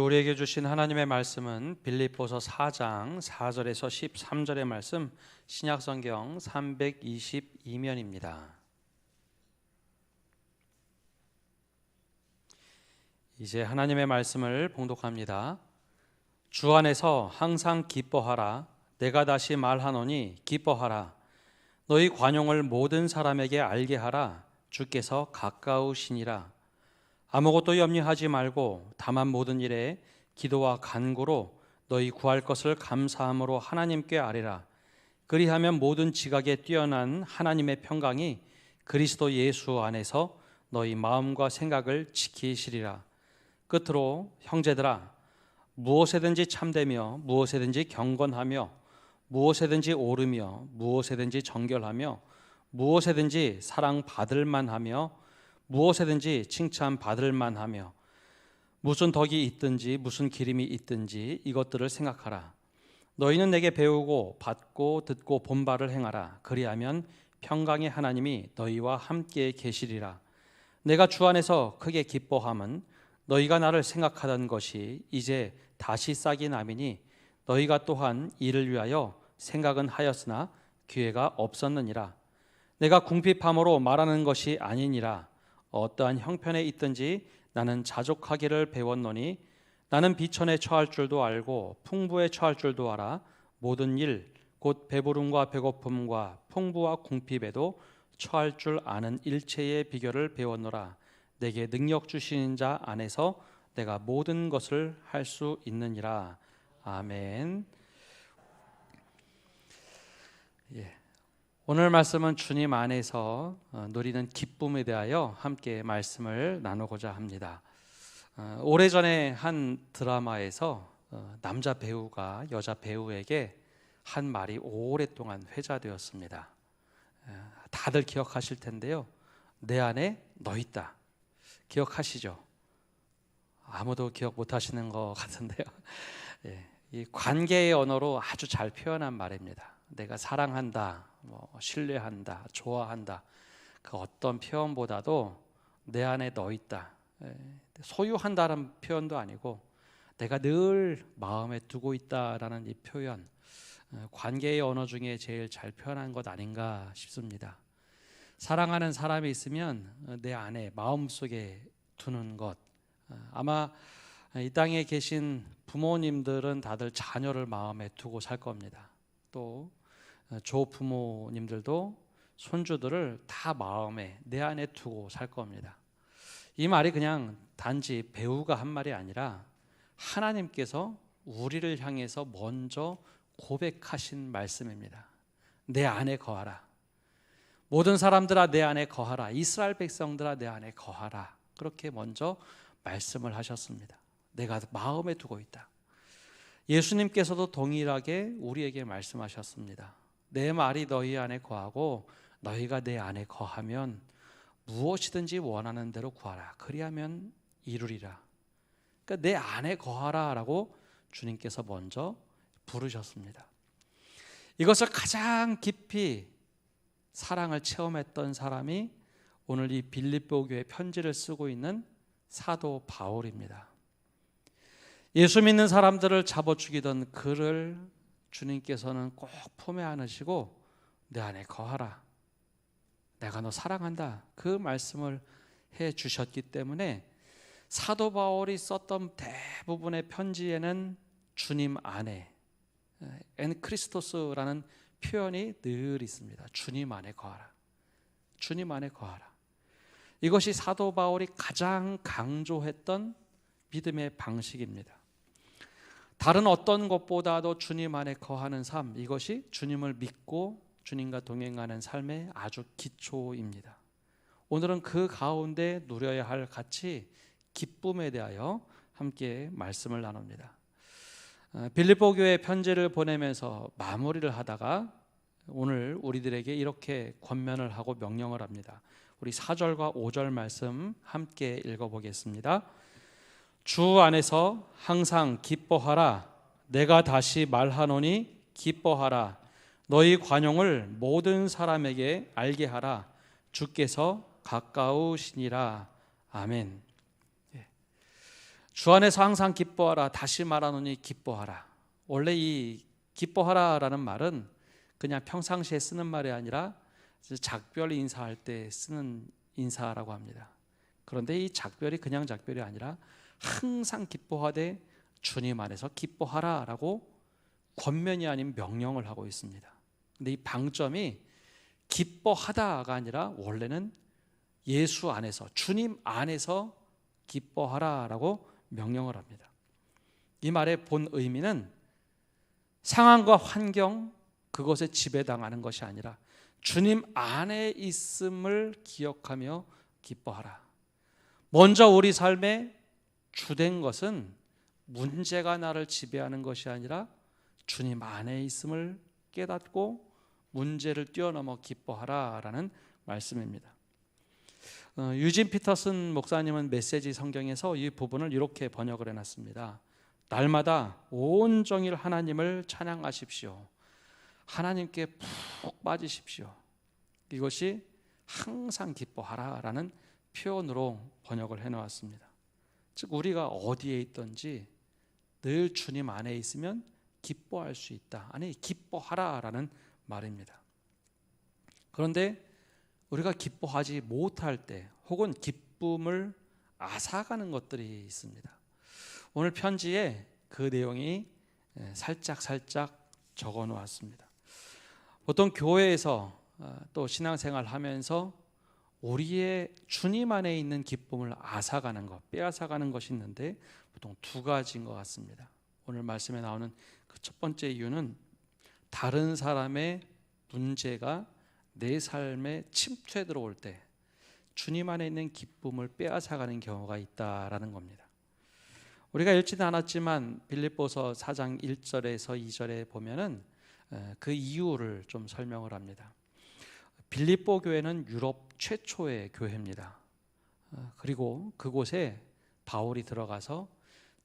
우리에게 주신 하나님의 말씀은 빌립보서 4장 4절에서 13절의 말씀, 신약성경 322면입니다. 이제 하나님의 말씀을 봉독합니다. 주 안에서 항상 기뻐하라. 내가 다시 말하노니 기뻐하라. 너희 관용을 모든 사람에게 알게 하라. 주께서 가까우시니라. 아무것도 염려하지 말고 다만 모든 일에 기도와 간구로 너희 구할 것을 감사함으로 하나님께 아뢰라. 그리하면 모든 지각에 뛰어난 하나님의 평강이 그리스도 예수 안에서 너희 마음과 생각을 지키시리라. 끝으로 형제들아, 무엇에든지 참되며 무엇에든지 경건하며 무엇에든지 옳으며 무엇에든지 정결하며 무엇에든지 사랑받을 만하며 무엇에든지 칭찬받을 만하며 무슨 덕이 있든지 무슨 기림이 있든지 이것들을 생각하라. 너희는 내게 배우고 받고 듣고 본 바를 행하라. 그리하면 평강의 하나님이 너희와 함께 계시리라. 내가 주 안에서 크게 기뻐함은 너희가 나를 생각하던 것이 이제 다시 싹이 나미니 너희가 또한 이를 위하여 생각은 하였으나 기회가 없었느니라. 내가 궁핍함으로 말하는 것이 아니니라. 어떠한 형편에 있든지 나는 자족하기를 배웠노니 나는 비천에 처할 줄도 알고 풍부에 처할 줄도 알아. 모든 일 곧 배부름과 배고픔과 풍부와 궁핍에도 처할 줄 아는 일체의 비결을 배웠노라. 내게 능력 주시는 자 안에서 내가 모든 것을 할 수 있느니라. 아멘. 오늘 말씀은 주님 안에서 누리는 기쁨에 대하여 함께 말씀을 나누고자 합니다. 오래전에 한 드라마에서 남자 배우가 여자 배우에게 한 말이 오랫동안 회자되었습니다. 다들 기억하실 텐데요. 내 안에 너 있다. 기억하시죠? 아무도 기억 못하시는 것 같은데요. 이 관계의 언어로 아주 잘 표현한 말입니다. 내가 사랑한다, 신뢰한다, 좋아한다, 그 어떤 표현보다도 내 안에 너 있다, 소유한다는 표현도 아니고 내가 늘 마음에 두고 있다라는 이 표현, 관계의 언어 중에 제일 잘 표현한 것 아닌가 싶습니다. 사랑하는 사람이 있으면 내 안에 마음속에 두는 것, 아마 이 땅에 계신 부모님들은 다들 자녀를 마음에 두고 살 겁니다. 또 조부모님들도 손주들을 다 마음에 내 안에 두고 살 겁니다. 이 말이 그냥 단지 배우가 한 말이 아니라 하나님께서 우리를 향해서 먼저 고백하신 말씀입니다. 내 안에 거하라. 모든 사람들아 내 안에 거하라. 이스라엘 백성들아 내 안에 거하라. 그렇게 먼저 말씀을 하셨습니다. 내가 마음에 두고 있다. 예수님께서도 동일하게 우리에게 말씀하셨습니다. 내 말이 너희 안에 거하고 너희가 내 안에 거하면 무엇이든지 원하는 대로 구하라. 그리하면 이루리라. 그러니까 내 안에 거하라 라고 주님께서 먼저 부르셨습니다. 이것을 가장 깊이 사랑을 체험했던 사람이 오늘 이 빌립보 교회 편지를 쓰고 있는 사도 바울입니다. 예수 믿는 사람들을 잡아 죽이던 그를 주님께서는 꼭 품에 안으시고 내 안에 거하라. 내가 너 사랑한다. 그 말씀을 해 주셨기 때문에 사도 바울이 썼던 대부분의 편지에는 주님 안에 엔 크리스토스라는 표현이 늘 있습니다. 주님 안에 거하라. 주님 안에 거하라. 이것이 사도 바울이 가장 강조했던 믿음의 방식입니다. 다른 어떤 것보다도 주님 안에 거하는 삶, 이것이 주님을 믿고 주님과 동행하는 삶의 아주 기초입니다. 오늘은 그 가운데 누려야 할 가치, 기쁨에 대하여 함께 말씀을 나눕니다. 빌립보 교회 편지를 보내면서 마무리를 하다가 오늘 우리들에게 이렇게 권면을 하고 명령을 합니다. 우리 4절과 5절 말씀 함께 읽어보겠습니다. 주 안에서 항상 기뻐하라. 내가 다시 말하노니 기뻐하라. 너희 관용을 모든 사람에게 알게 하라. 주께서 가까우시니라. 아멘. 주 안에서 항상 기뻐하라. 다시 말하노니 기뻐하라. 원래 이 기뻐하라라는 말은 그냥 평상시에 쓰는 말이 아니라 작별 인사할 때 쓰는 인사라고 합니다. 그런데 이 작별이 그냥 작별이 아니라 항상 기뻐하되 주님 안에서 기뻐하라라고 권면이 아닌 명령을 하고 있습니다. 근데 이 방점이 기뻐하다가 아니라 원래는 예수 안에서, 주님 안에서 기뻐하라라고 명령을 합니다. 이 말의 본 의미는 상황과 환경, 그것에 지배당하는 것이 아니라 주님 안에 있음을 기억하며 기뻐하라. 먼저 우리 삶에 주된 것은 문제가 나를 지배하는 것이 아니라 주님 안에 있음을 깨닫고 문제를 뛰어넘어 기뻐하라라는 말씀입니다. 유진 피터슨 목사님은 메시지 성경에서 이 부분을 이렇게 번역을 해놨습니다. 날마다 온종일 하나님을 찬양하십시오. 하나님께 푹 빠지십시오. 이것이 항상 기뻐하라라는 표현으로 번역을 해놓았습니다. 즉 우리가 어디에 있든지 늘 주님 안에 있으면 기뻐할 수 있다. 아니 기뻐하라라는 말입니다. 그런데 우리가 기뻐하지 못할 때 혹은 기쁨을 앗아가는 것들이 있습니다. 오늘 편지에 그 내용이 살짝 적어 놓았습니다. 보통 교회에서 또 신앙생활 하면서 우리의 주님 안에 있는 기쁨을 앗아가는 것, 빼앗아가는 것이 있는데 보통 두 가지인 것 같습니다. 오늘 말씀에 나오는 그 첫 번째 이유는 다른 사람의 문제가 내 삶에 침투해 들어올 때 주님 안에 있는 기쁨을 빼앗아가는 경우가 있다라는 겁니다. 우리가 읽지는 않았지만 빌립보서 4장 1절에서 2절에 보면은 그 이유를 좀 설명을 합니다. 빌립보 교회는 유럽 최초의 교회입니다. 그리고 그곳에 바울이 들어가서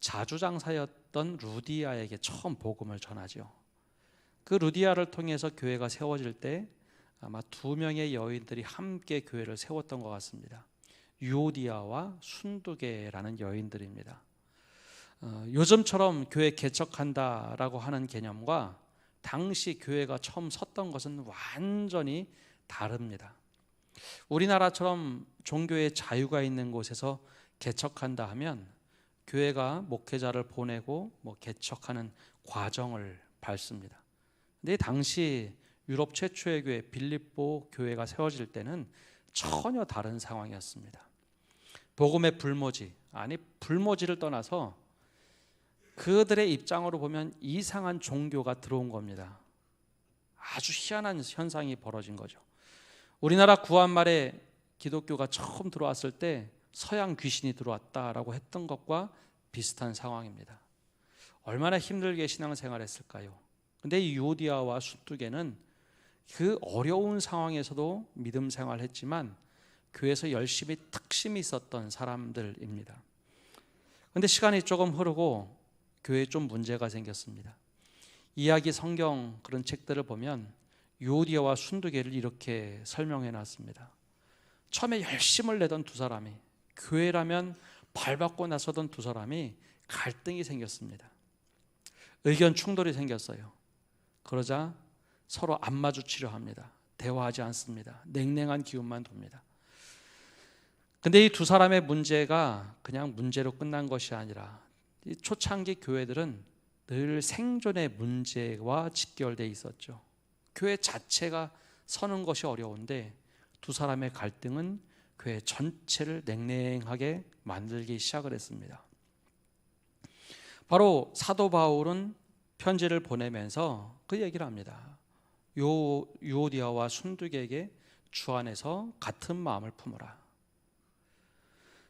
자주장사였던 루디아에게 처음 복음을 전하죠. 그 루디아를 통해서 교회가 세워질 때 아마 두 명의 여인들이 함께 교회를 세웠던 것 같습니다. 유오디아와 순두계라는 여인들입니다. 요즘처럼 교회 개척한다라고 하는 개념과 당시 교회가 처음 섰던 것은 완전히 다릅니다. 우리나라처럼 종교의 자유가 있는 곳에서 개척한다 하면 교회가 목회자를 보내고 개척하는 과정을 밟습니다. 근데 당시 유럽 최초의 교회 빌립보 교회가 세워질 때는 전혀 다른 상황이었습니다. 복음의 불모지, 아니 불모지를 떠나서 그들의 입장으로 보면 이상한 종교가 들어온 겁니다. 아주 희한한 현상이 벌어진 거죠. 우리나라 구한말에 기독교가 처음 들어왔을 때 서양 귀신이 들어왔다라고 했던 것과 비슷한 상황입니다. 얼마나 힘들게 신앙생활을 했을까요? 근데 이 유오디아와 순두계는 그 어려운 상황에서도 믿음 생활을 했지만 교회에서 열심히 특심이 있었던 사람들입니다. 그런데 시간이 조금 흐르고 교회에 좀 문제가 생겼습니다. 이야기 성경 그런 책들을 보면 유오디아와 순두계를 이렇게 설명해 놨습니다. 처음에 열심을 내던 두 사람이, 교회라면 발받고 나서던 두 사람이 갈등이 생겼습니다. 의견 충돌이 생겼어요. 그러자 서로 안 마주치려 합니다. 대화하지 않습니다. 냉랭한 기운만 돕니다. 근데 이 두 사람의 문제가 그냥 문제로 끝난 것이 아니라 이 초창기 교회들은 늘 생존의 문제와 직결되어 있었죠. 교회 자체가 서는 것이 어려운데 두 사람의 갈등은 교회 전체를 냉랭하게 만들기 시작을 했습니다. 바로 사도 바울은 편지를 보내면서 그 얘기를 합니다. 유오디아와 순두계에게 주 안에서 같은 마음을 품으라.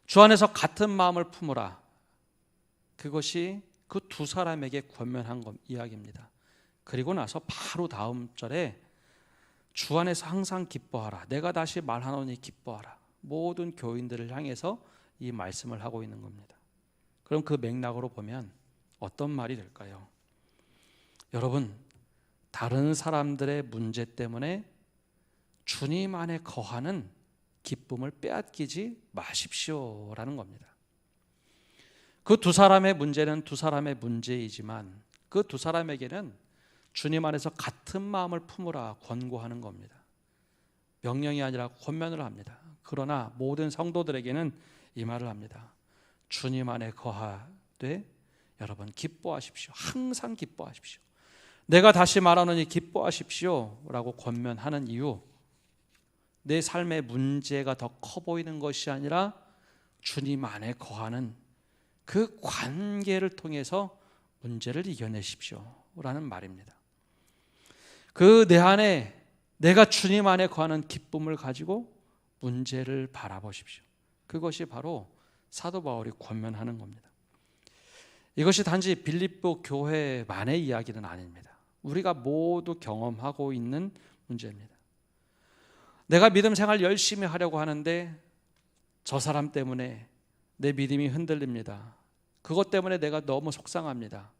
주 안에서 같은 마음을 품으라. 그것이 그 두 사람에게 권면한 이야기입니다. 그리고 나서 바로 다음 절에 주 안에서 항상 기뻐하라. 내가 다시 말하노니 기뻐하라. 모든 교인들을 향해서 이 말씀을 하고 있는 겁니다. 그럼 그 맥락으로 보면 어떤 말이 될까요? 여러분, 다른 사람들의 문제 때문에 주님 안에 거하는 기쁨을 빼앗기지 마십시오라는 겁니다. 그 두 사람의 문제는 두 사람의 문제이지만 그 두 사람에게는 주님 안에서 같은 마음을 품으라 권고하는 겁니다. 명령이 아니라 권면을 합니다. 그러나 모든 성도들에게는 이 말을 합니다. 주님 안에 거하되 여러분 기뻐하십시오. 항상 기뻐하십시오. 내가 다시 말하노니 기뻐하십시오 라고 권면하는 이유, 내 삶의 문제가 더 커 보이는 것이 아니라 주님 안에 거하는 그 관계를 통해서 문제를 이겨내십시오 라는 말입니다. 그 내 안에 내가 주님 안에 거하는 기쁨을 가지고 문제를 바라보십시오. 그것이 바로 사도 바울이 권면하는 겁니다. 이것이 단지 빌립보 교회만의 이야기는 아닙니다. 우리가 모두 경험하고 있는 문제입니다. 내가 믿음 생활 열심히 하려고 하는데 저 사람 때문에 내 믿음이 흔들립니다. 그것 때문에 내가 너무 속상합니다.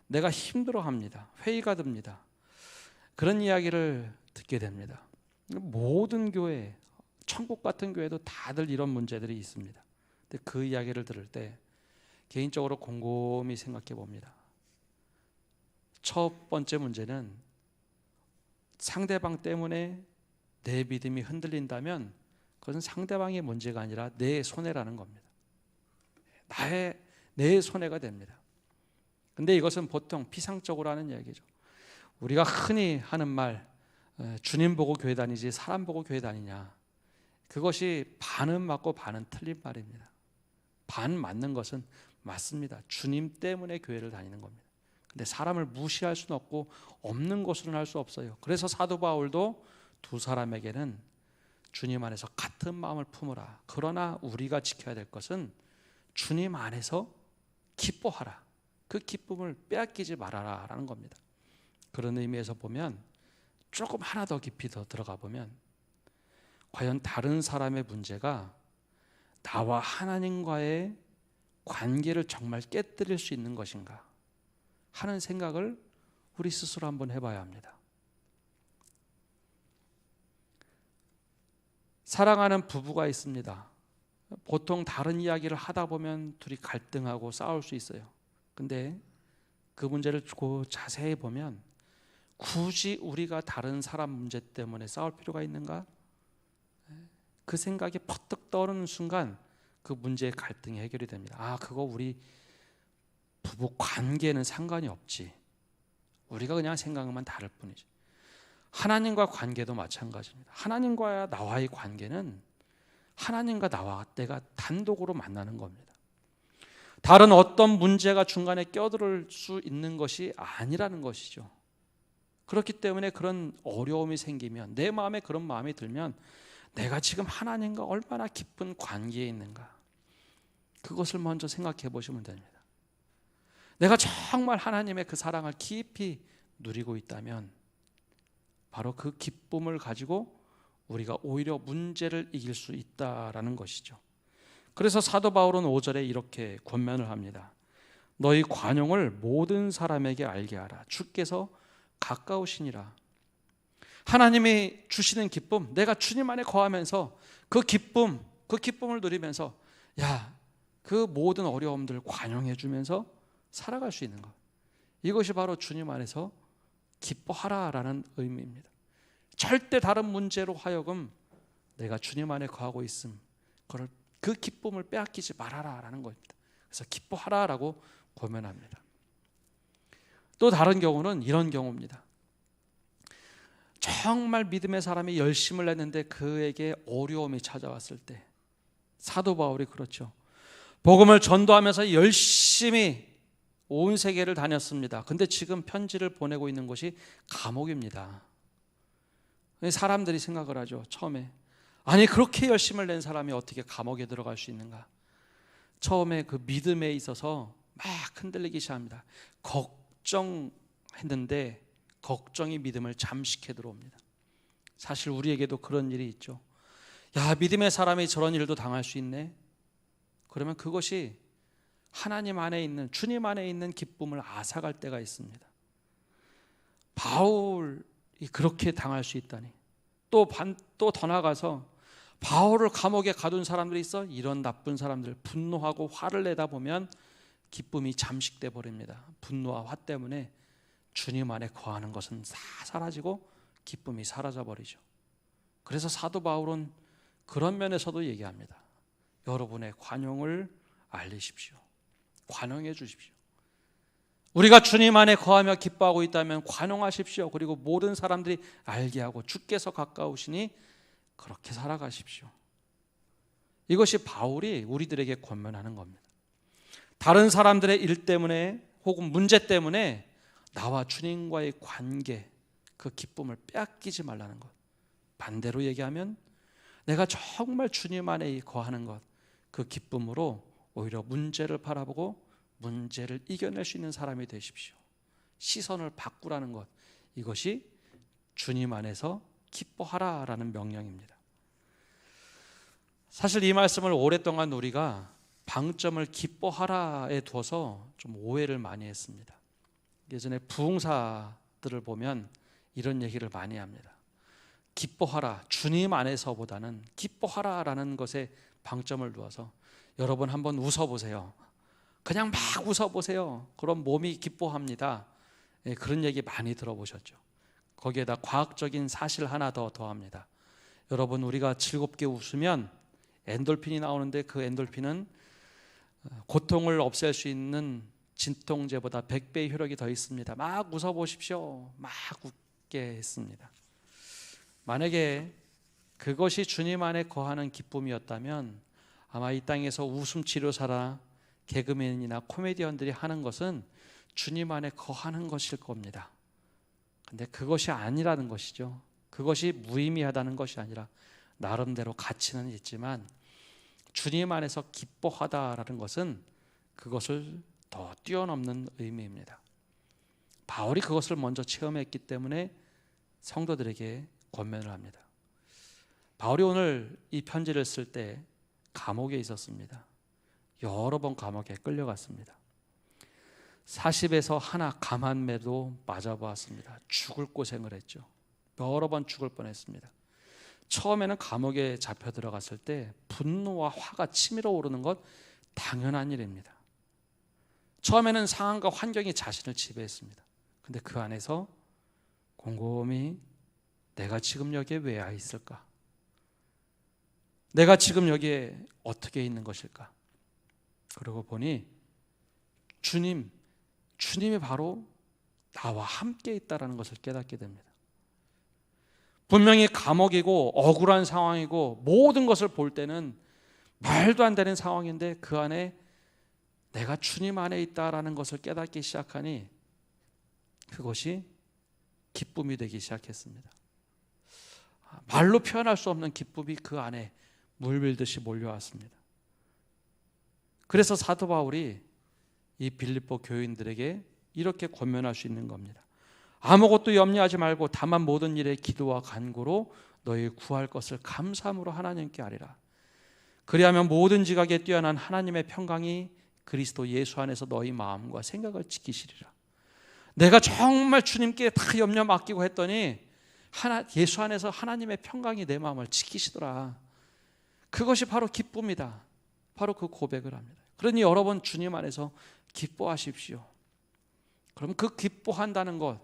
내가 힘들어합니다. 회의가 듭니다. 그런 이야기를 듣게 됩니다. 모든 교회, 천국 같은 교회도 다들 이런 문제들이 있습니다. 근데 그 이야기를 들을 때 개인적으로 곰곰이 생각해 봅니다. 첫 번째 문제는 상대방 때문에 내 믿음이 흔들린다면 그것은 상대방의 문제가 아니라 내 손해라는 겁니다. 내 손해가 됩니다. 근데 이것은 보통 피상적으로 하는 이야기죠. 우리가 흔히 하는 말, 주님 보고 교회 다니지 사람 보고 교회 다니냐, 그것이 반은 맞고 반은 틀린 말입니다. 반 맞는 것은 맞습니다. 주님 때문에 교회를 다니는 겁니다. 근데 사람을 무시할 수는 없고 없는 것으로는 할 수 없어요. 그래서 사도 바울도 두 사람에게는 주님 안에서 같은 마음을 품으라. 그러나 우리가 지켜야 될 것은 주님 안에서 기뻐하라. 그 기쁨을 빼앗기지 말아라 라는 겁니다. 그런 의미에서 보면 조금 하나 더 깊이 더 들어가 보면 과연 다른 사람의 문제가 나와 하나님과의 관계를 정말 깨뜨릴 수 있는 것인가 하는 생각을 우리 스스로 한번 해봐야 합니다. 사랑하는 부부가 있습니다. 보통 다른 이야기를 하다 보면 둘이 갈등하고 싸울 수 있어요. 근데 그 문제를 자세히 보면 굳이 우리가 다른 사람 문제 때문에 싸울 필요가 있는가? 그 생각이 퍼뜩 떠오르는 순간 그 문제의 갈등이 해결이 됩니다. 아, 그거 우리 부부 관계는 상관이 없지. 우리가 그냥 생각만 다를 뿐이지. 하나님과 관계도 마찬가지입니다. 하나님과 나와의 관계는 하나님과 나와 내가 단독으로 만나는 겁니다. 다른 어떤 문제가 중간에 껴들 수 있는 것이 아니라는 것이죠. 그렇기 때문에 그런 어려움이 생기면, 내 마음에 그런 마음이 들면 내가 지금 하나님과 얼마나 깊은 관계에 있는가, 그것을 먼저 생각해 보시면 됩니다. 내가 정말 하나님의 그 사랑을 깊이 누리고 있다면 바로 그 기쁨을 가지고 우리가 오히려 문제를 이길 수 있다라는 것이죠. 그래서 사도 바울은 5절에 이렇게 권면을 합니다. 너희 관용을 모든 사람에게 알게 하라. 주께서 가까우시니라. 하나님이 주시는 기쁨, 내가 주님 안에 거하면서 그 기쁨을 누리면서 그 모든 어려움들 관용해 주면서 살아갈 수 있는 것, 이것이 바로 주님 안에서 기뻐하라라는 의미입니다. 절대 다른 문제로 하여금 내가 주님 안에 거하고 있음, 그 기쁨을 빼앗기지 말아라라는 겁니다. 그래서 기뻐하라라고 권면합니다. 또 다른 경우는 이런 경우입니다. 정말 믿음의 사람이 열심을 냈는데 그에게 어려움이 찾아왔을 때, 사도 바울이 그렇죠. 복음을 전도하면서 열심히 온 세계를 다녔습니다. 근데 지금 편지를 보내고 있는 곳이 감옥입니다. 사람들이 생각을 하죠. 처음에 아니 그렇게 열심을 낸 사람이 어떻게 감옥에 들어갈 수 있는가. 처음에 그 믿음에 있어서 막 흔들리기 시작합니다. 걱정했는데 걱정이 믿음을 잠식해 들어옵니다. 사실 우리에게도 그런 일이 있죠. 믿음의 사람이 저런 일도 당할 수 있네. 그러면 그것이 하나님 안에 있는, 주님 안에 있는 기쁨을 앗아갈 때가 있습니다. 바울이 그렇게 당할 수 있다니. 또 더 나아가서 바울을 감옥에 가둔 사람들이 있어. 이런 나쁜 사람들, 분노하고 화를 내다 보면 기쁨이 잠식돼 버립니다. 분노와 화 때문에 주님 안에 거하는 것은 다 사라지고 기쁨이 사라져 버리죠. 그래서 사도 바울은 그런 면에서도 얘기합니다. 여러분의 관용을 알리십시오. 관용해 주십시오. 우리가 주님 안에 거하며 기뻐하고 있다면 관용하십시오. 그리고 모든 사람들이 알게 하고 주께서 가까우시니 그렇게 살아가십시오. 이것이 바울이 우리들에게 권면하는 겁니다. 다른 사람들의 일 때문에 혹은 문제 때문에 나와 주님과의 관계, 그 기쁨을 빼앗기지 말라는 것. 반대로 얘기하면 내가 정말 주님 안에 거하는 것, 그 기쁨으로 오히려 문제를 바라보고 문제를 이겨낼 수 있는 사람이 되십시오. 시선을 바꾸라는 것, 이것이 주님 안에서 기뻐하라라는 명령입니다. 사실 이 말씀을 오랫동안 우리가 방점을 기뻐하라에 두어서 좀 오해를 많이 했습니다. 예전에 부흥사들을 보면 이런 얘기를 많이 합니다. 기뻐하라, 주님 안에서보다는 기뻐하라라는 것에 방점을 두어서 여러분 한번 웃어보세요. 그냥 막 웃어보세요. 그럼 몸이 기뻐합니다. 그런 얘기 많이 들어보셨죠. 거기에다 과학적인 사실 하나 더 더합니다. 여러분, 우리가 즐겁게 웃으면 엔돌핀이 나오는데 그 엔돌핀은 고통을 없앨 수 있는 진통제보다 100배의 효력이 더 있습니다. 막 웃어보십시오. 막 웃게 했습니다. 만약에 그것이 주님 안에 거하는 기쁨이었다면 아마 이 땅에서 웃음치료사나 개그맨이나 코미디언들이 하는 것은 주님 안에 거하는 것일 겁니다. 근데 그것이 아니라는 것이죠. 그것이 무의미하다는 것이 아니라 나름대로 가치는 있지만 주님 안에서 기뻐하다라는 것은 그것을 더 뛰어넘는 의미입니다. 바울이 그것을 먼저 체험했기 때문에 성도들에게 권면을 합니다. 바울이 오늘 이 편지를 쓸 때 감옥에 있었습니다. 여러 번 감옥에 끌려갔습니다. 40에서 하나 감한매도 맞아보았습니다. 죽을 고생을 했죠. 여러 번 죽을 뻔했습니다. 처음에는 감옥에 잡혀 들어갔을 때 분노와 화가 치밀어 오르는 것 당연한 일입니다. 처음에는 상황과 환경이 자신을 지배했습니다. 근데 그 안에서 곰곰이 내가 지금 여기에 왜 와 있을까? 내가 지금 여기에 어떻게 있는 것일까? 그러고 보니 주님이 바로 나와 함께 있다는 것을 깨닫게 됩니다. 분명히 감옥이고 억울한 상황이고 모든 것을 볼 때는 말도 안 되는 상황인데 그 안에 내가 주님 안에 있다라는 것을 깨닫기 시작하니 그것이 기쁨이 되기 시작했습니다. 말로 표현할 수 없는 기쁨이 그 안에 물밀듯이 몰려왔습니다. 그래서 사도 바울이 이 빌립보 교인들에게 이렇게 권면할 수 있는 겁니다. 아무것도 염려하지 말고 다만 모든 일에 기도와 간구로 너희 구할 것을 감사함으로 하나님께 아뢰라. 그리하면 모든 지각에 뛰어난 하나님의 평강이 그리스도 예수 안에서 너희 마음과 생각을 지키시리라. 내가 정말 주님께 다 염려 맡기고 했더니 예수 안에서 하나님의 평강이 내 마음을 지키시더라. 그것이 바로 기쁨이다. 바로 그 고백을 합니다. 그러니 여러분 주님 안에서 기뻐하십시오. 그럼 그 기뻐한다는 것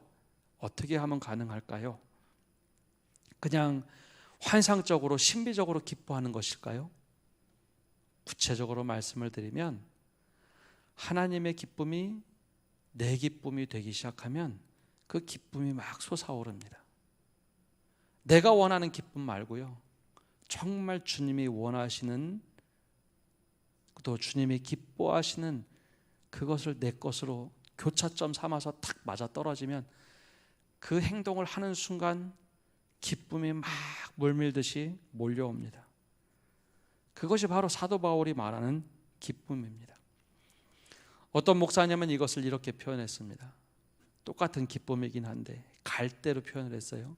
어떻게 하면 가능할까요? 그냥 환상적으로 신비적으로 기뻐하는 것일까요? 구체적으로 말씀을 드리면 하나님의 기쁨이 내 기쁨이 되기 시작하면 그 기쁨이 막 솟아오릅니다. 내가 원하는 기쁨 말고요. 정말 주님이 원하시는 또 주님이 기뻐하시는 그것을 내 것으로 교차점 삼아서 탁 맞아 떨어지면 그 행동을 하는 순간 기쁨이 막 물밀듯이 몰려옵니다. 그것이 바로 사도 바울이 말하는 기쁨입니다. 어떤 목사님은 이것을 이렇게 표현했습니다. 똑같은 기쁨이긴 한데 갈대로 표현을 했어요.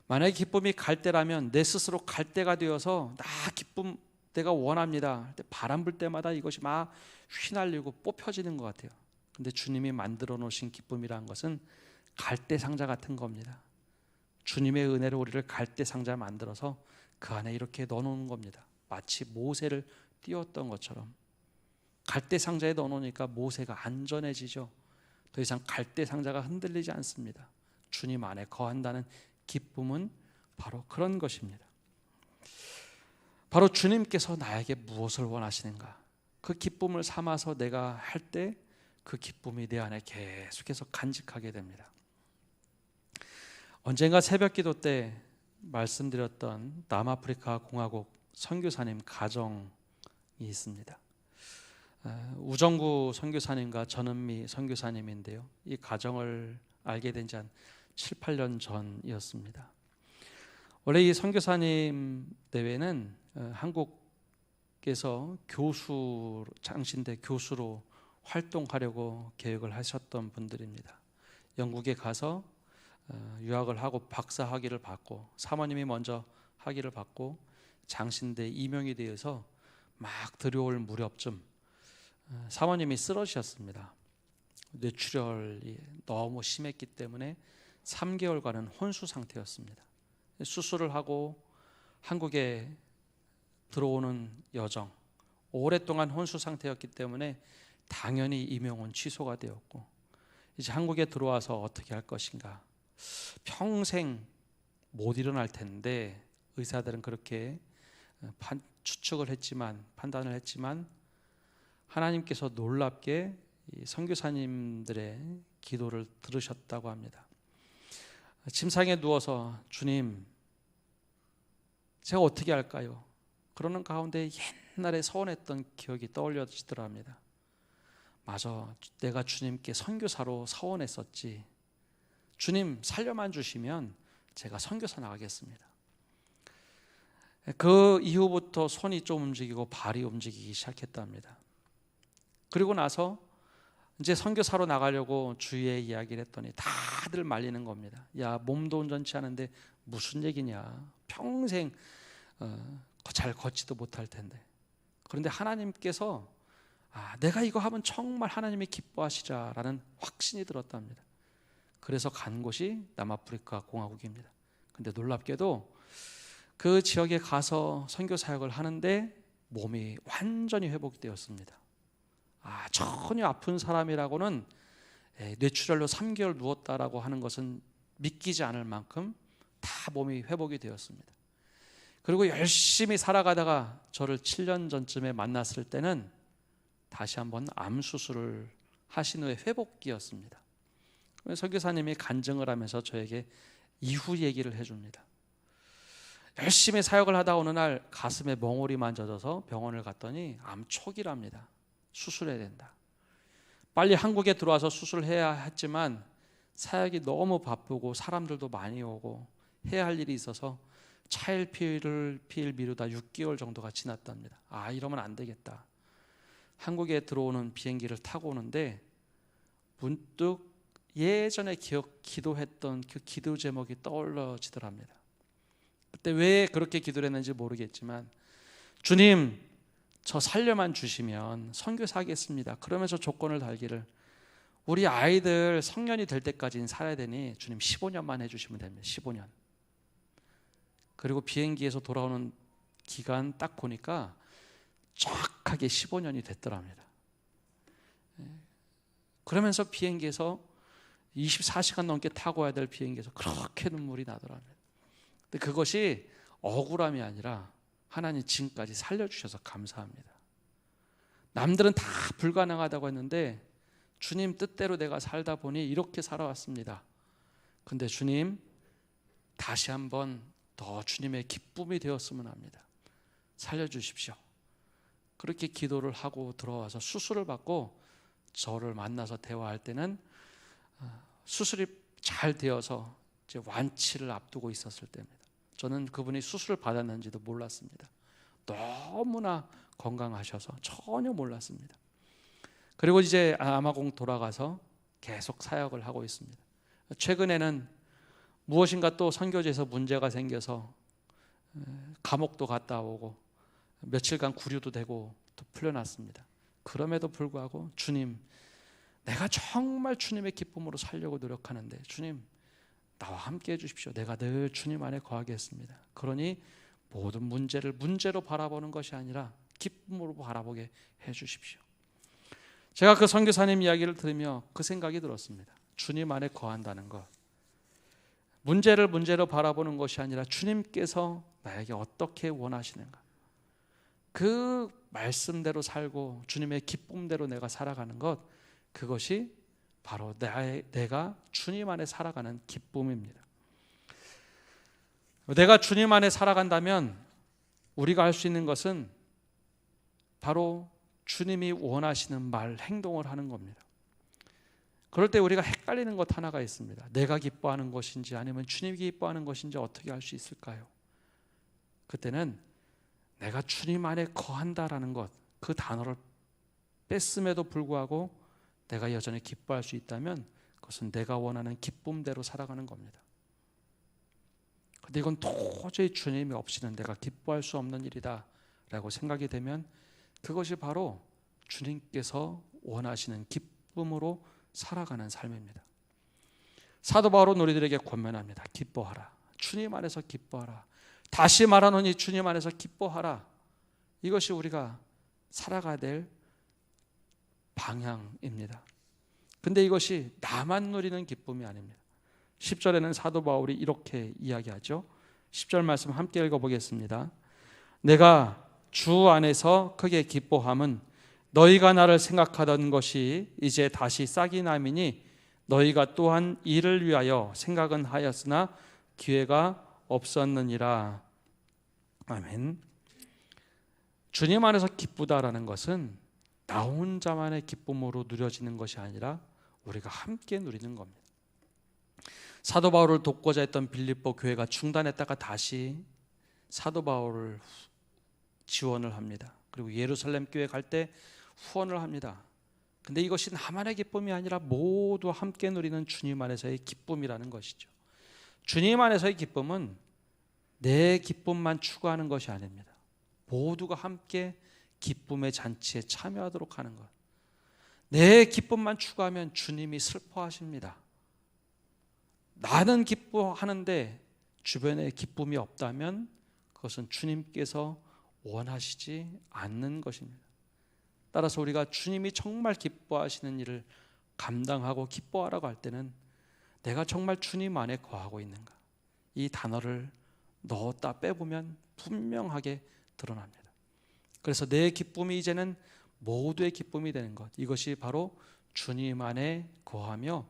만약에 기쁨이 갈대라면 내 스스로 갈대가 되어서 나 기쁨 내가 원합니다. 바람 불 때마다 이것이 막 휘날리고 뽑혀지는 것 같아요. 근데 주님이 만들어 놓으신 기쁨이라는 것은 갈대 상자 같은 겁니다. 주님의 은혜로 우리를 갈대 상자 만들어서 그 안에 이렇게 넣어놓는 겁니다. 마치 모세를 띄웠던 것처럼. 갈대 상자에 넣어놓으니까 모세가 안전해지죠. 더 이상 갈대 상자가 흔들리지 않습니다. 주님 안에 거한다는 기쁨은 바로 그런 것입니다. 바로 주님께서 나에게 무엇을 원하시는가, 그 기쁨을 삼아서 내가 할 때 그 기쁨이 내 안에 계속해서 간직하게 됩니다. 언젠가 새벽 기도 때 말씀드렸던 남아프리카 공화국 선교사님 가정이 있습니다. 우정구 선교사님과 전은미 선교사님인데요, 이 가정을 알게 된 지 한 7, 8년 전이었습니다. 원래 이 선교사님 대회는 한국에서 장신대 교수로 활동하려고 계획을 하셨던 분들입니다. 영국에 가서 유학을 하고 박사 학위를 받고, 사모님이 먼저 학위를 받고 장신대 임용이 되어서 막 들여올 무렵쯤 사모님이 쓰러지셨습니다. 뇌출혈이 너무 심했기 때문에 3개월간은 혼수 상태였습니다. 수술을 하고 한국에 들어오는 여정, 오랫동안 혼수 상태였기 때문에 당연히 임용은 취소가 되었고, 이제 한국에 들어와서 어떻게 할 것인가, 평생 못 일어날 텐데 의사들은 그렇게 추측을 했지만, 판단을 했지만 하나님께서 놀랍게 이 선교사님들의 기도를 들으셨다고 합니다. 침상에 누워서 주님, 제가 어떻게 할까요? 그러는 가운데 옛날에 서원했던 기억이 떠올려지더라 합니다. 맞아, 내가 주님께 선교사로 서원했었지. 주님 살려만 주시면 제가 선교사 나가겠습니다. 그 이후부터 손이 좀 움직이고 발이 움직이기 시작했답니다. 그리고 나서 이제 선교사로 나가려고 주위에 이야기를 했더니 다들 말리는 겁니다. 야, 몸도 온전치 않은데 무슨 얘기냐, 평생 잘 걷지도 못할 텐데. 그런데 하나님께서 내가 이거 하면 정말 하나님이 기뻐하시자라는 확신이 들었답니다. 그래서 간 곳이 남아프리카 공화국입니다. 근데 놀랍게도 그 지역에 가서 선교 사역을 하는데 몸이 완전히 회복되었습니다. 전혀 아픈 사람이라고는 뇌출혈로 3개월 누웠다라고 하는 것은 믿기지 않을 만큼 다 몸이 회복이 되었습니다. 그리고 열심히 살아가다가 저를 7년 전쯤에 만났을 때는 다시 한번 암 수술을 하신 후에 회복기였습니다. 선교사님이 간증을 하면서 저에게 이후 얘기를 해줍니다. 열심히 사역을 하다 어느 날 가슴에 멍울이 만져져서 병원을 갔더니 암 초기랍니다. 수술해야 된다. 빨리 한국에 들어와서 수술해야 했지만 사역이 너무 바쁘고 사람들도 많이 오고 해야 할 일이 있어서 차일피일을 미루다 6개월 정도가 지났답니다. 이러면 안 되겠다. 한국에 들어오는 비행기를 타고 오는데 문득 예전에 기도했던 그 기도 제목이 떠올라지더랍니다. 그때 왜 그렇게 기도를 했는지 모르겠지만, 주님, 저 살려만 주시면 선교사 하겠습니다. 그러면서 조건을 달기를, 우리 아이들 성년이 될 때까지는 살아야 되니 주님 15년만 해주시면 됩니다. 15년. 그리고 비행기에서 돌아오는 기간 딱 보니까 정확하게 15년이 됐더랍니다. 그러면서 비행기에서 24시간 넘게 타고 와야 될 비행기에서 그렇게 눈물이 나더랍니다. 근데 그것이 억울함이 아니라 하나님 지금까지 살려주셔서 감사합니다. 남들은 다 불가능하다고 했는데 주님 뜻대로 내가 살다 보니 이렇게 살아왔습니다. 근데 주님, 다시 한번 더 주님의 기쁨이 되었으면 합니다. 살려주십시오. 그렇게 기도를 하고 들어와서 수술을 받고 저를 만나서 대화할 때는 수술이 잘 되어서 이제 완치를 앞두고 있었을 때입니다. 저는 그분이 수술을 받았는지도 몰랐습니다. 너무나 건강하셔서 전혀 몰랐습니다. 그리고 이제 아마공 돌아가서 계속 사역을 하고 있습니다. 최근에는 무엇인가 또 선교지에서 문제가 생겨서 감옥도 갔다 오고 며칠간 구류도 되고 또 풀려났습니다. 그럼에도 불구하고 주님, 내가 정말 주님의 기쁨으로 살려고 노력하는데 주님, 나와 함께 해주십시오. 내가 늘 주님 안에 거하겠습니다. 그러니 모든 문제를 문제로 바라보는 것이 아니라 기쁨으로 바라보게 해주십시오. 제가 그 선교사님 이야기를 들으며 그 생각이 들었습니다. 주님 안에 거한다는 것, 문제를 문제로 바라보는 것이 아니라 주님께서 나에게 어떻게 원하시는가, 그 말씀대로 살고 주님의 기쁨대로 내가 살아가는 것, 그것이 바로 내가 주님 안에 살아가는 기쁨입니다. 내가 주님 안에 살아간다면 우리가 할 수 있는 것은 바로 주님이 원하시는 말, 행동을 하는 겁니다. 그럴 때 우리가 헷갈리는 것 하나가 있습니다. 내가 기뻐하는 것인지 아니면 주님이 기뻐하는 것인지 어떻게 알 수 있을까요? 그때는 내가 주님 안에 거한다라는 것, 그 단어를 뺐음에도 불구하고 내가 여전히 기뻐할 수 있다면 그것은 내가 원하는 기쁨대로 살아가는 겁니다. 근데 이건 도저히 주님이 없이는 내가 기뻐할 수 없는 일이다 라고 생각이 되면 그것이 바로 주님께서 원하시는 기쁨으로 살아가는 삶입니다. 사도 바울은 우리들에게 권면합니다. 기뻐하라. 주님 안에서 기뻐하라. 다시 말하노니 주님 안에서 기뻐하라. 이것이 우리가 살아가야 될 방향입니다. 근데 이것이 나만 누리는 기쁨이 아닙니다. 10절에는 사도 바울이 이렇게 이야기하죠. 10절 말씀 함께 읽어보겠습니다. 내가 주 안에서 크게 기뻐함은 너희가 나를 생각하던 것이 이제 다시 싹이 남이니 너희가 또한 이를 위하여 생각은 하였으나 기회가 없었느니라. 아멘. 주님 안에서 기쁘다라는 것은 나 혼자만의 기쁨으로 누려지는 것이 아니라 우리가 함께 누리는 겁니다. 사도 바울을 돕고자 했던 빌립보 교회가 중단했다가 다시 사도 바울을 지원을 합니다. 그리고 예루살렘 교회 갈 때 후원을 합니다. 근데 이것이 나만의 기쁨이 아니라 모두 함께 누리는 주님 안에서의 기쁨이라는 것이죠. 주님 안에서의 기쁨은 내 기쁨만 추구하는 것이 아닙니다. 모두가 함께 기쁨의 잔치에 참여하도록 하는 것. 내 기쁨만 추구하면 주님이 슬퍼하십니다. 나는 기뻐하는데 주변에 기쁨이 없다면 그것은 주님께서 원하시지 않는 것입니다. 따라서 우리가 주님이 정말 기뻐하시는 일을 감당하고 기뻐하라고 할 때는 내가 정말 주님 안에 거하고 있는가, 이 단어를 넣었다 빼보면 분명하게 드러납니다. 그래서 내 기쁨이 이제는 모두의 기쁨이 되는 것, 이것이 바로 주님 안에 거하며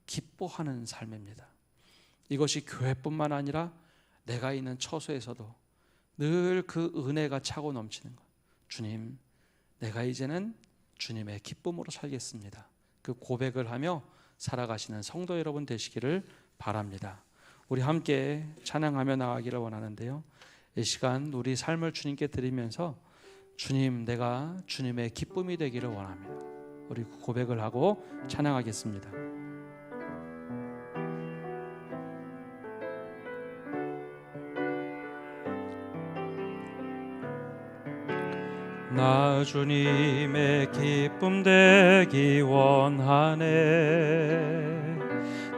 기뻐하는 삶입니다. 이것이 교회뿐만 아니라 내가 있는 처소에서도 늘 그 은혜가 차고 넘치는 것, 주님, 내가 이제는 주님의 기쁨으로 살겠습니다. 그 고백을 하며 살아가시는 성도 여러분 되시기를 바랍니다. 우리 함께 찬양하며 나가기를 원하는데요, 이 시간 우리 삶을 주님께 드리면서 주님, 내가 주님의 기쁨이 되기를 원합니다. 우리 고백을 하고 찬양하겠습니다. 나 주님의 기쁨 되기 원하네.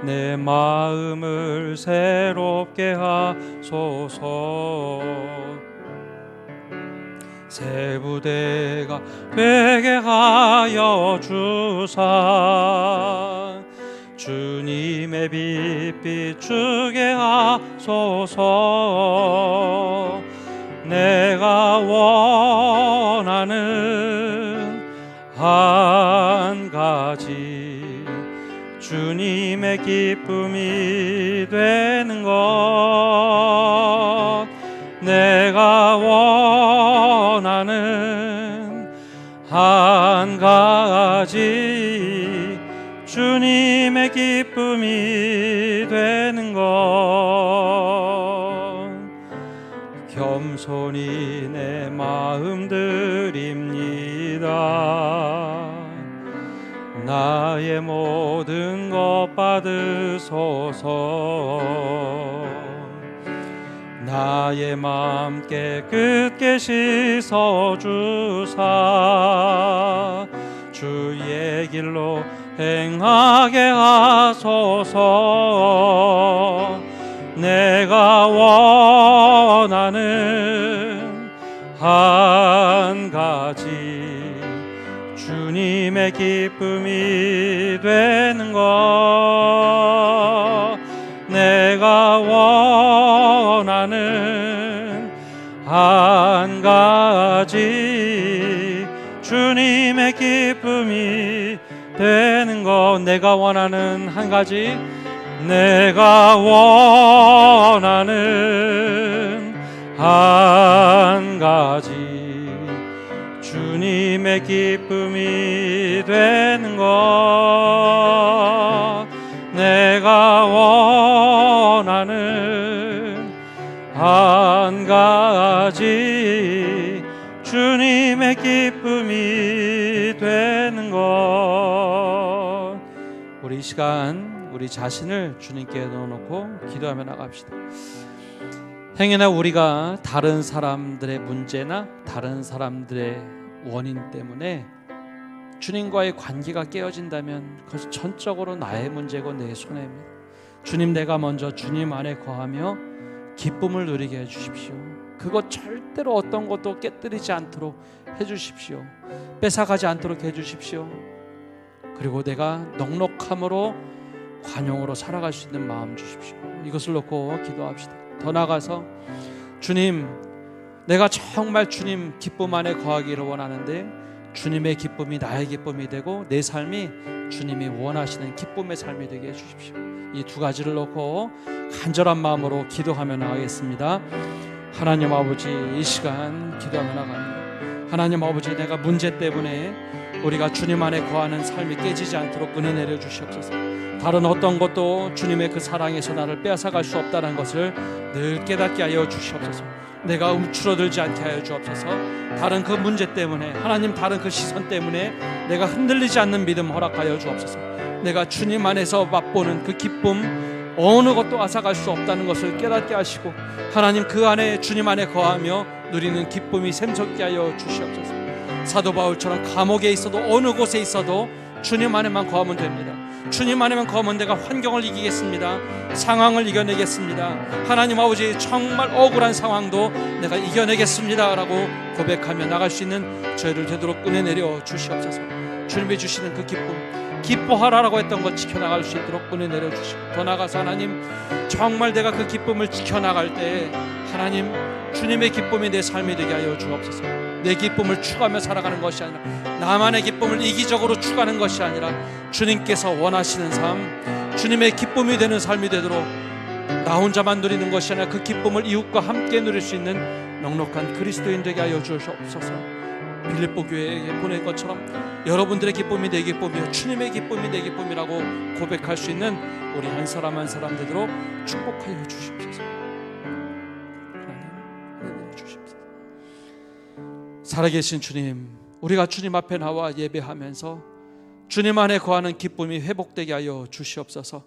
내 마음을 새롭게 하소서. 새 부대가 되게 하여 주사. 주님의 빛 비추게 하소서. 내가 원하는 한 가지, 주님의 기쁨이 되는 것. 내가 원하는 한 가지, 주님의 기쁨이 되는 것. 겸손히 내 마음 드립니다. 나의 모든 것 받으소서. 나의 맘 깨끗게 씻어주사. 주의 길로 행하게 하소서. 내가 원하는 한 가지, 주님의 주님의 기쁨이 되는 것, 내가 원하는 한 가지, 주님의 기쁨이 되는 것, 내가 원하는 한 가지, 내가 원하는 한 가지, 주님의 기쁨이 되는 것, 내가 원하는 한 가지, 주님의 기쁨이 되는 것. 우리 이 시간 우리 자신을 주님께 넣어놓고 기도하며 나갑시다. 행여나 우리가 다른 사람들의 문제나 다른 사람들의 원인 때문에 주님과의 관계가 깨어진다면 그것이 전적으로 나의 문제고 내 손해입니다. 주님, 내가 먼저 주님 안에 거하며 기쁨을 누리게 해주십시오. 그것 절대로 어떤 것도 깨뜨리지 않도록 해주십시오. 뺏어가지 않도록 해주십시오. 그리고 내가 넉넉함으로 관용으로 살아갈 수 있는 마음 주십시오. 이것을 놓고 기도합시다. 더 나아가서 주님, 내가 정말 주님 기쁨 안에 거하기를 원하는데 주님의 기쁨이 나의 기쁨이 되고 내 삶이 주님이 원하시는 기쁨의 삶이 되게 해주십시오. 이 두 가지를 놓고 간절한 마음으로 기도하며 나가겠습니다. 하나님 아버지, 이 시간 기도하며 나갑니다. 하나님 아버지, 내가 문제 때문에 우리가 주님 안에 거하는 삶이 깨지지 않도록 은혜 내려 주시옵소서. 다른 어떤 것도 주님의 그 사랑에서 나를 빼앗아갈 수 없다는 것을 늘 깨닫게 하여 주시옵소서. 내가 움츠러들지 않게 하여 주옵소서. 다른 그 문제 때문에, 하나님 다른 그 시선 때문에 내가 흔들리지 않는 믿음 허락하여 주옵소서. 내가 주님 안에서 맛보는 그 기쁨, 어느 것도 앗아갈 수 없다는 것을 깨닫게 하시고, 하나님 그 안에 주님 안에 거하며 누리는 기쁨이 샘솟게 하여 주시옵소서. 사도 바울처럼 감옥에 있어도 어느 곳에 있어도 주님 안에만 거하면 됩니다. 주님 안에만 거하면 내가 환경을 이기겠습니다. 상황을 이겨내겠습니다. 하나님 아버지, 정말 억울한 상황도 내가 이겨내겠습니다 라고 고백하며 나갈 수 있는 저희를 되도록 은혜 내려 주시옵소서. 주님이 주시는 그 기쁨, 기뻐하라라고 했던 것 지켜나갈 수 있도록 은혜 내려 주시고, 더 나아가서 하나님, 정말 내가 그 기쁨을 지켜나갈 때 하나님 주님의 기쁨이 내 삶이 되게 하여 주옵소서. 내 기쁨을 추구하며 살아가는 것이 아니라, 나만의 기쁨을 이기적으로 추구하는 것이 아니라 주님께서 원하시는 삶, 주님의 기쁨이 되는 삶이 되도록 나 혼자만 누리는 것이 아니라 그 기쁨을 이웃과 함께 누릴 수 있는 넉넉한 그리스도인 되게 하여 주옵소서. 빌립보 교회에 보낸 것처럼 여러분들의 기쁨이 내 기쁨이요 주님의 기쁨이 내 기쁨이라고 고백할 수 있는 우리 한 사람 한 사람 되도록 축복하여 주시옵소서. 하나님, 주시옵소서. 살아계신 주님, 우리가 주님 앞에 나와 예배하면서 주님 안에 거하는 기쁨이 회복되게 하여 주시옵소서.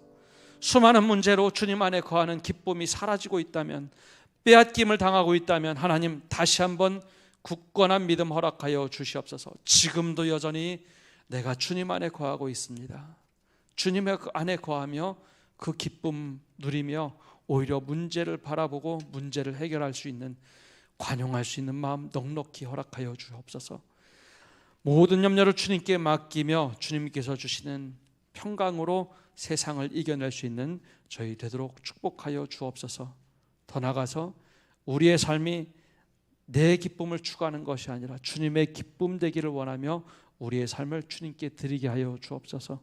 수많은 문제로 주님 안에 거하는 기쁨이 사라지고 있다면, 빼앗김을 당하고 있다면 하나님 다시 한번 굳건한 믿음 허락하여 주시옵소서. 지금도 여전히 내가 주님 안에 거하고 있습니다. 주님의 안에 거하며 그 기쁨 누리며 오히려 문제를 바라보고 문제를 해결할 수 있는, 관용할 수 있는 마음 넉넉히 허락하여 주옵소서. 모든 염려를 주님께 맡기며 주님께서 주시는 평강으로 세상을 이겨낼 수 있는 저희 되도록 축복하여 주옵소서. 더 나아가서 우리의 삶이 내 기쁨을 추구하는 것이 아니라 주님의 기쁨 되기를 원하며 우리의 삶을 주님께 드리게 하여 주옵소서.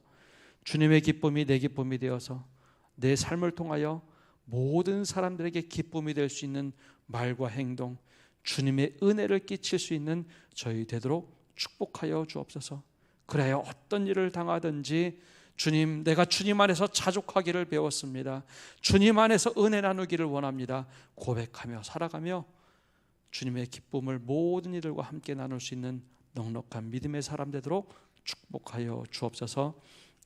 주님의 기쁨이 내 기쁨이 되어서 내 삶을 통하여 모든 사람들에게 기쁨이 될 수 있는 말과 행동, 주님의 은혜를 끼칠 수 있는 저희 되도록 축복하여 주옵소서. 그래야 어떤 일을 당하든지 주님, 내가 주님 안에서 자족하기를 배웠습니다. 주님 안에서 은혜 나누기를 원합니다. 고백하며 살아가며 주님의 기쁨을 모든 이들과 함께 나눌 수 있는 넉넉한 믿음의 사람 되도록 축복하여 주옵소서.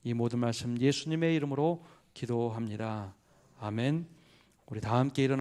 이 모든 말씀 예수님의 이름으로 기도합니다. 아멘. 우리 다 함께 일어나